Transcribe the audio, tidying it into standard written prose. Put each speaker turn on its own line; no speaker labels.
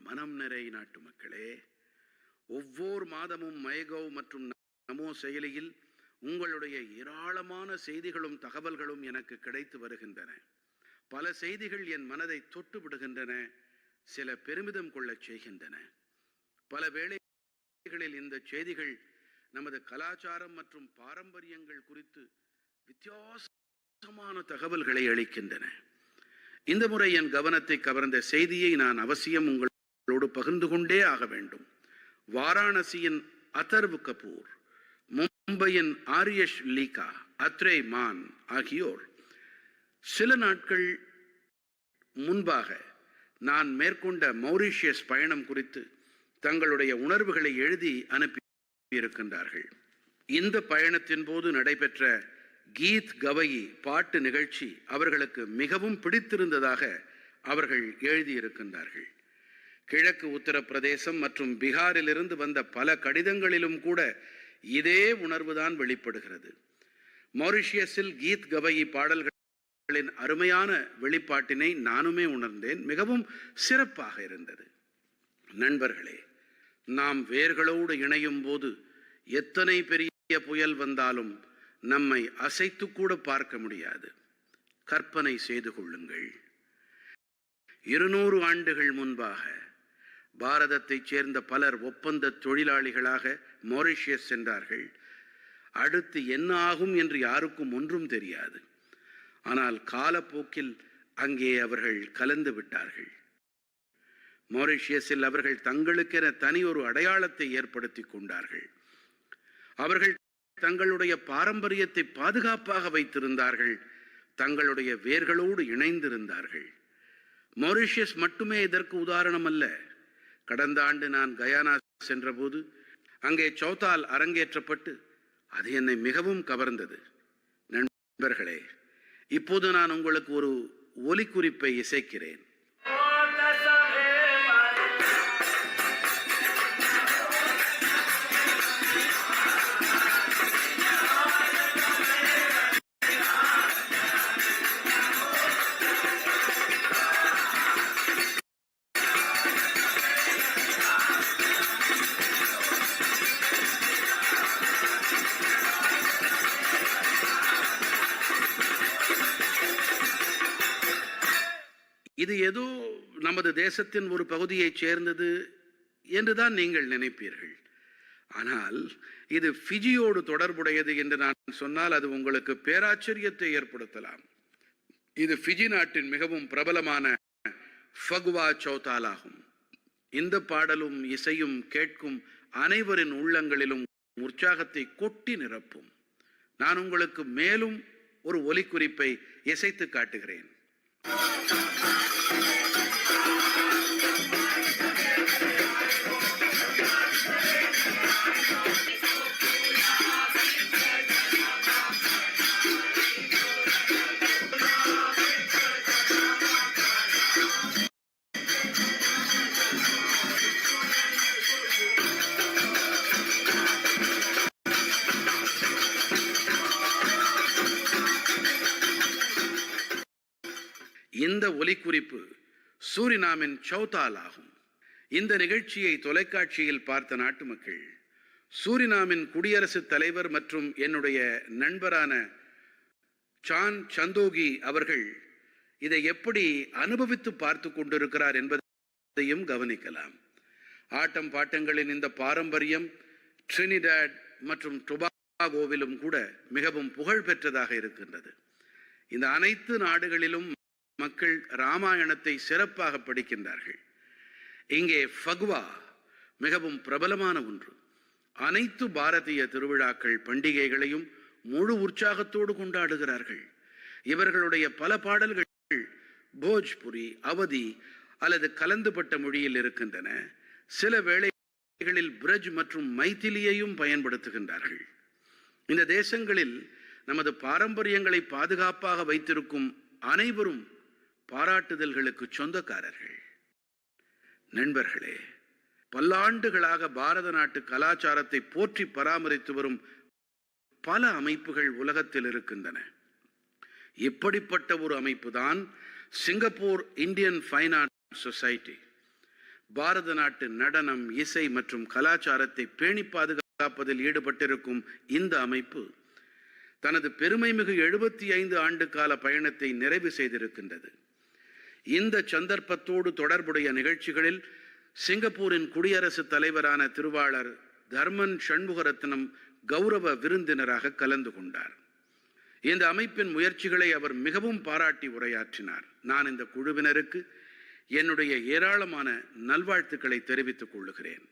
மனம் நிறை நாட்டு மக்களே, ஒவ்வொரு மாதமும் மைகவ் மற்றும் நமோ செயலியில் உங்களுடைய ஏராளமான செய்திகளும் தகவல்களும் எனக்கு கிடைத்து வருகின்றன. பல செய்திகள் என் மனதை தொட்டு விடுகின்றன, சில பெருமிதம் கொள்ளச் செய்கின்றன. பல வேளைகளில் இந்த செய்திகள் நமது கலாச்சாரம் மற்றும் பாரம்பரியங்கள் குறித்து வித்தியாசமான தகவல்களை அளிக்கின்றன. இந்த முறை என் கவனத்தை கவர்ந்த செய்தியை நான் அவசியம் உங்களோடு பகிர்ந்து கொண்டே ஆக வேண்டும். வாராணசியின் அதர்வ் கபூர், மும்பையின் ஆரியஷ் லீகா, அத்ரே மான் ஆகியோர் சில நாட்கள் முன்பாக நான் மேற்கொண்ட மௌரிஷியஸ் பயணம் குறித்து தங்களுடைய உணர்வுகளை எழுதி அனுப்பியிருக்கின்றார்கள். இந்த பயணத்தின் போது நடைபெற்ற கீத் கவயி பாட்டு நிகழ்ச்சி அவர்களுக்கு மிகவும் பிடித்திருந்ததாக அவர்கள் எழுதியிருக்கின்றார்கள். கிழக்கு உத்தரப்பிரதேசம் மற்றும் பீகாரிலிருந்து வந்த பல கடிதங்களிலும் கூட இதே உணர்வுதான் வெளிப்படுகிறது. மொரிஷியஸில் கீத் கவயி பாடல்களின் அருமையான வெளிப்பாட்டினை நானுமே உணர்ந்தேன். மிகவும் சிறப்பாக இருந்தது. நண்பர்களே, நாம் வேர்களோடு இணையும் போது எத்தனை பெரிய புயல் வந்தாலும் நம்மை அசைத்து கூட பார்க்க முடியாது. கற்பனை செய்து கொள்ளுங்கள், 200 ஆண்டுகள் முன்பாக பாரதத்தைச் சேர்ந்த பலர் ஒப்பந்த தொழிலாளிகளாக மொரிஷியஸ் சென்றார்கள். அடுத்து என்ன ஆகும் என்று யாருக்கும் ஒன்றும் தெரியாது. ஆனால் காலப்போக்கில் அங்கே அவர்கள் கலந்து விட்டார்கள். மொரிஷியஸில் அவர்கள் தங்களுக்கென தனி ஒரு அடையாளத்தை ஏற்படுத்தி கொண்டார்கள். அவர்கள் தங்களுடைய பாரம்பரியத்தை பாதுகாப்பாக வைத்திருந்தார்கள், தங்களுடைய வேர்களோடு இணைந்திருந்தார்கள். மொரிஷியஸ் மட்டுமே இதற்கு உதாரணம் அல்ல. கடந்த ஆண்டு நான் கயானா சென்றபோது அங்கே சௌதால் அரங்கேற்றப்பட்டு அது என்னை மிகவும் கவர்ந்தது. நண்பர்களே, இப்போது நான் உங்களுக்கு ஒரு ஒலிக்குறிப்பை இசைக்கிறேன். இது ஏதோ நமது தேசத்தின் ஒரு பகுதியைச் சேர்ந்தது என்றுதான் நீங்கள் நினைப்பீர்கள். ஆனால் இது ஃபிஜியோடு தொடர்புடையது என்று நான் சொன்னால் அது உங்களுக்கு பேராச்சரியத்தை ஏற்படுத்தலாம். இது ஃபிஜி நாட்டின் மிகவும் பிரபலமான ஃபகுவா சௌதால் ஆகும். இந்த பாடலும் இசையும் கேட்கும் அனைவரின் உள்ளங்களிலும் உற்சாகத்தை கொட்டி நிரப்பும். நான் உங்களுக்கு மேலும் ஒரு ஒலிக்குறிப்பை இசைத்து காட்டுகிறேன். இந்த ஒலிக்குறிப்பு சூரினாமின் சௌதால் ஆகும். இந்த நிகழ்ச்சியை தொலைக்காட்சியில் பார்த்த நாட்டு மக்கள் சூரினாமின் குடியரசுத் தலைவர் மற்றும் என்னுடைய நண்பரான சான் சந்தோகி அவர்கள் இதை எப்படி அனுபவித்து பார்த்து கொண்டிருக்கிறார் என்பதையும் கவனிக்கலாம். ஆட்டம் பாட்டங்களின் இந்த பாரம்பரியம் ட்ரினிடாட் மற்றும் டொபாகோவிலும் கூட மிகவும் புகழ் பெற்றதாக இருக்கின்றது. இந்த அனைத்து நாடுகளிலும் மக்கள் ராமாயணத்தை சிறப்பாக படிக்கின்றார்கள். இங்கே ஃபகுவா மிகவும் பிரபலமான ஒன்று. அனைத்து பாரதிய திருவிழாக்கள் பண்டிகைகளையும் முழு உற்சாகத்தோடு கொண்டாடுகிறார்கள். இவர்களுடைய பல பாடல்கள் போஜ்புரி, அவதி அல்லது கலந்துபட்ட மொழியில் இருக்கின்றன. சில வேளைகளில் பிரஜ் மற்றும் மைதிலியையும் பயன்படுத்துகின்றார்கள். இந்த தேசங்களில் நமது பாரம்பரியங்களை பாதுகாப்பாக வைத்திருக்கும் அனைவரும் பாராட்டுதல்களுக்கு சொந்தக்காரர்கள். நண்பர்களே, பல்லாண்டுகளாக பாரத நாட்டு கலாச்சாரத்தை போற்றி பராமரித்து வரும் பல அமைப்புகள் உலகத்தில் இருக்கின்றன. இப்படிப்பட்ட ஒரு அமைப்பு தான் Singapore Indian fine art society. பாரத நாட்டு நடனம், இசை மற்றும் கலாச்சாரத்தை பேணி பாதுகாப்பதில் ஈடுபட்டிருக்கும் இந்த அமைப்பு தனது பெருமைமிகு 75 ஆண்டு கால பயணத்தை நிறைவு செய்திருக்கின்றது. இந்த சந்தர்ப்பத்தோடு தொடர்புடைய நிகழ்ச்சிகளில் சிங்கப்பூரின் குடியரசுத் தலைவரான திருவாளர் தர்மன் சண்முகரத்னம் கௌரவ விருந்தினராக கலந்து கொண்டார். இந்த அமைப்பின் முயற்சிகளை அவர் மிகவும் பாராட்டி உரையாற்றினார். நான் இந்த குழுவினருக்கு என்னுடைய ஏராளமான நல்வாழ்த்துக்களை தெரிவித்துக் கொள்கிறேன்.